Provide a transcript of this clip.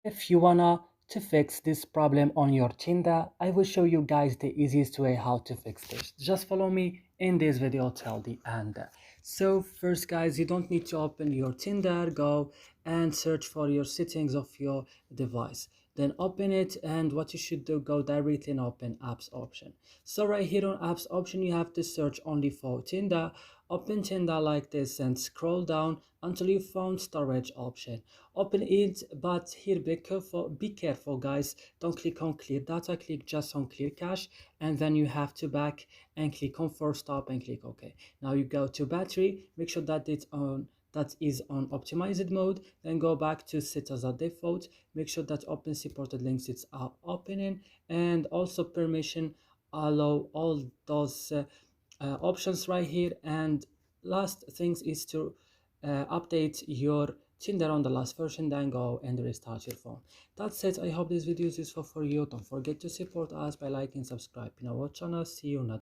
If you wanna to fix this problem on your Tinder, I will show you guys the easiest way how to fix this. Just follow me in this video till the end. So first guys, you don't need to open your Tinder. Go and search for your settings of your device. Then open it, and what you should do, go directly and open apps option. So right here on apps option, you have to search only for Tinder. Open Tinder like this and scroll down until you found storage option. Open it, but here be careful guys, don't click on clear data, click just on clear cache, and then you have to back and click on force stop and click OK. Now you go to battery, make sure that that is on optimized mode, then go back to set as a default, make sure that open supported links it's opening, and also permission allow all those options right here. And last things is to update your Tinder on the last version, then go and restart your phone. That's it. I hope this video is useful for you. Don't forget to support us by liking, subscribing our channel. See you next.